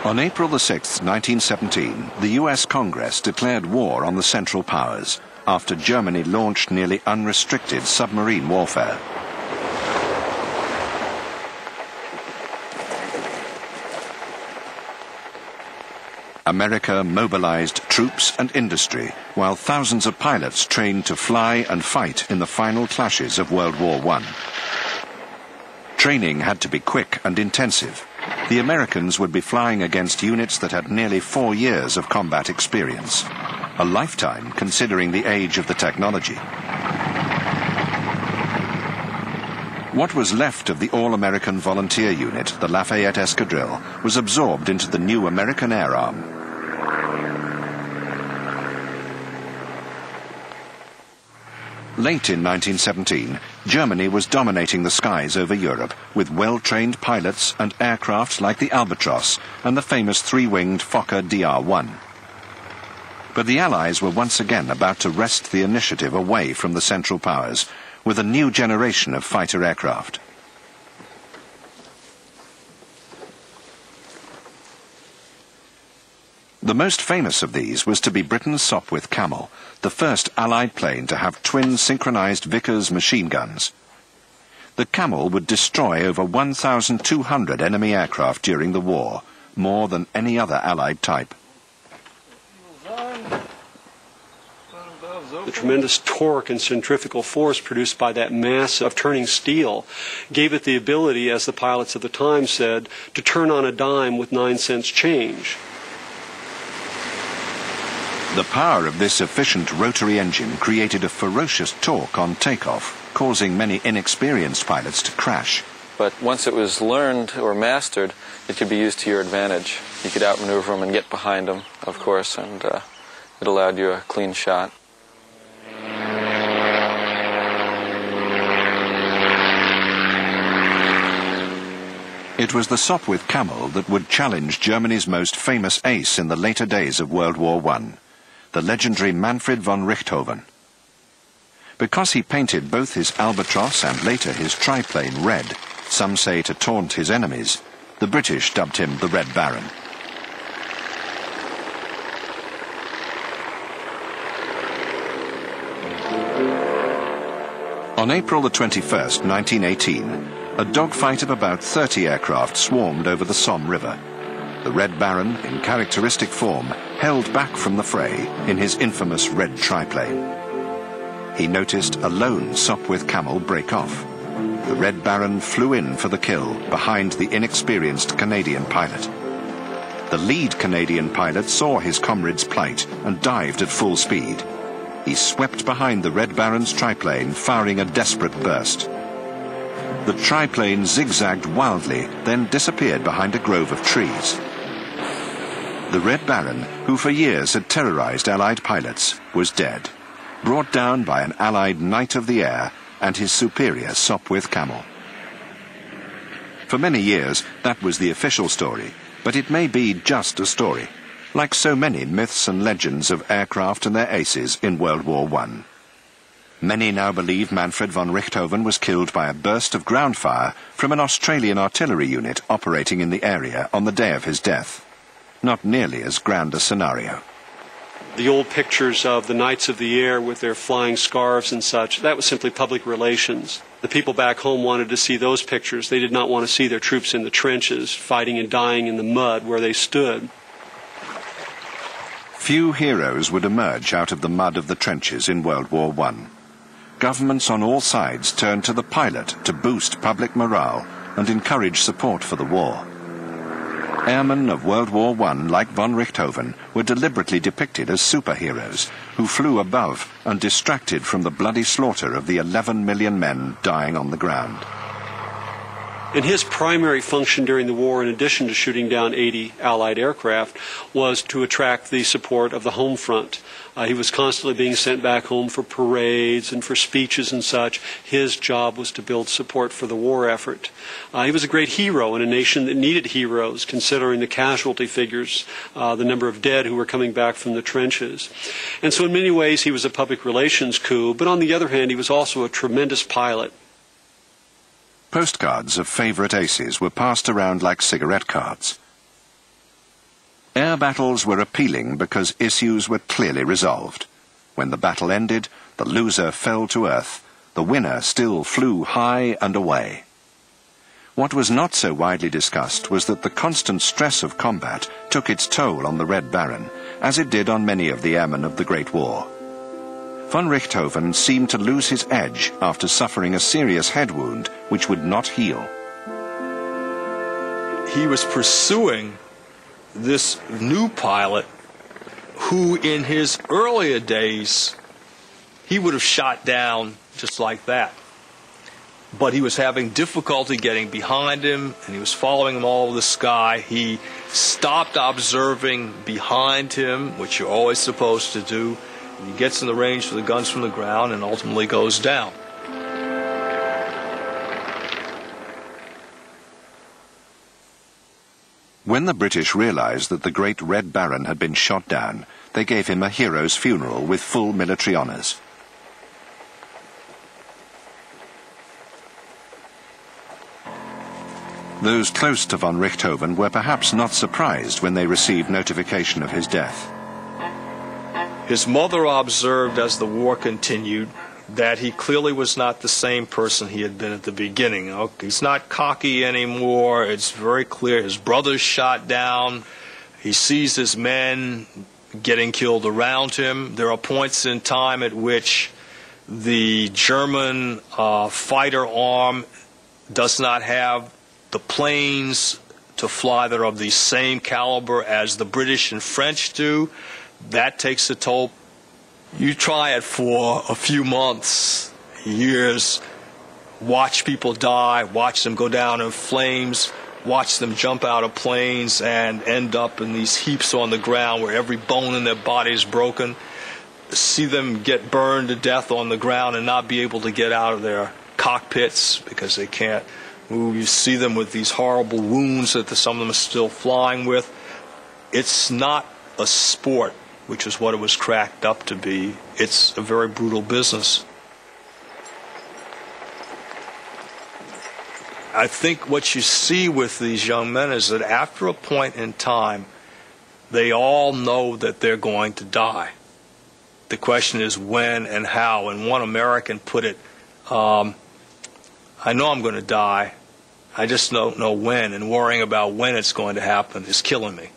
On April the 6th, 1917, the US Congress declared war on the Central Powers after Germany launched nearly unrestricted submarine warfare. America mobilized troops and industry, while thousands of pilots trained to fly and fight in the final clashes of World War I. Training had to be quick and intensive. The Americans would be flying against units that had nearly 4 years of combat experience, a lifetime considering the age of the technology. What was left of the all-American volunteer unit, the Lafayette Escadrille, was absorbed into the new American Air Arm. Late in 1917, Germany was dominating the skies over Europe with well-trained pilots and aircraft like the Albatross and the famous three-winged Fokker DR1. But the Allies were once again about to wrest the initiative away from the Central Powers with a new generation of fighter aircraft. The most famous of these was to be Britain's Sopwith Camel, the first Allied plane to have twin synchronized Vickers machine guns. The Camel would destroy over 1,200 enemy aircraft during the war, more than any other Allied type. The tremendous torque and centrifugal force produced by that mass of turning steel gave it the ability, as the pilots of the time said, to turn on a dime with 9 cents change. The power of this efficient rotary engine created a ferocious torque on takeoff, causing many inexperienced pilots to crash. But once it was learned or mastered, it could be used to your advantage. You could outmaneuver them and get behind them, of course, and it allowed you a clean shot. It was the Sopwith Camel that would challenge Germany's most famous ace in the later days of World War I, the legendary Manfred von Richthofen. Because he painted both his Albatross and later his triplane red, some say to taunt his enemies, the British dubbed him the Red Baron. On April the 21st, 1918, a dogfight of about 30 aircraft swarmed over the Somme River. The Red Baron, in characteristic form, held back from the fray in his infamous red triplane. He noticed a lone Sopwith Camel break off. The Red Baron flew in for the kill behind the inexperienced Canadian pilot. The lead Canadian pilot saw his comrade's plight and dived at full speed. He swept behind the Red Baron's triplane, firing a desperate burst. The triplane zigzagged wildly, then disappeared behind a grove of trees. The Red Baron, who for years had terrorized Allied pilots, was dead, brought down by an Allied Knight of the Air and his superior Sopwith Camel. For many years, that was the official story, but it may be just a story, like so many myths and legends of aircraft and their aces in World War I. Many now believe Manfred von Richthofen was killed by a burst of ground fire from an Australian artillery unit operating in the area on the day of his death. Not nearly as grand a scenario. The old pictures of the Knights of the Air with their flying scarves and such, that was simply public relations. The people back home wanted to see those pictures. They did not want to see their troops in the trenches, fighting and dying in the mud where they stood. Few heroes would emerge out of the mud of the trenches in World War I. Governments on all sides turned to the pilot to boost public morale and encourage support for the war. Airmen of World War I, like von Richthofen, were deliberately depicted as superheroes who flew above and distracted from the bloody slaughter of the 11 million men dying on the ground. And his primary function during the war, in addition to shooting down 80 Allied aircraft, was to attract the support of the home front. He was constantly being sent back home for parades and for speeches and such. His job was to build support for the war effort. He was a great hero in a nation that needed heroes, considering the casualty figures, the number of dead who were coming back from the trenches. And so in many ways he was a public relations coup, but on the other hand he was also a tremendous pilot. Postcards of favorite aces were passed around like cigarette cards. Air battles were appealing because issues were clearly resolved. When the battle ended, the loser fell to earth. The winner still flew high and away. What was not so widely discussed was that the constant stress of combat took its toll on the Red Baron, as it did on many of the airmen of the Great War. Von Richthofen seemed to lose his edge after suffering a serious head wound which would not heal. He was pursuing this new pilot who in his earlier days he would have shot down just like that. But he was having difficulty getting behind him, and he was following him all over the sky. He stopped observing behind him, which you're always supposed to do. He gets in the range for the guns from the ground and ultimately goes down. When the British realized that the great Red Baron had been shot down, they gave him a hero's funeral with full military honors. Those close to von Richthofen were perhaps not surprised when they received notification of his death. His mother observed as the war continued that he clearly was not the same person he had been at the beginning. He's not cocky anymore. It's very clear. His brother's shot down. He sees his men getting killed around him. There are points in time at which the German fighter arm does not have the planes to fly that are of the same caliber as the British and French do. That takes a toll. You try it for a few months, years, watch people die, watch them go down in flames, watch them jump out of planes and end up in these heaps on the ground where every bone in their body is broken. See them get burned to death on the ground and not be able to get out of their cockpits because they can't move. You see them with these horrible wounds that some of them are still flying with. It's not a sport, which is what it was cracked up to be. It's a very brutal business. I think what you see with these young men is that after a point in time, they all know that they're going to die. The question is when and how. And one American put it, I know I'm going to die, I just don't know when, and worrying about when it's going to happen is killing me.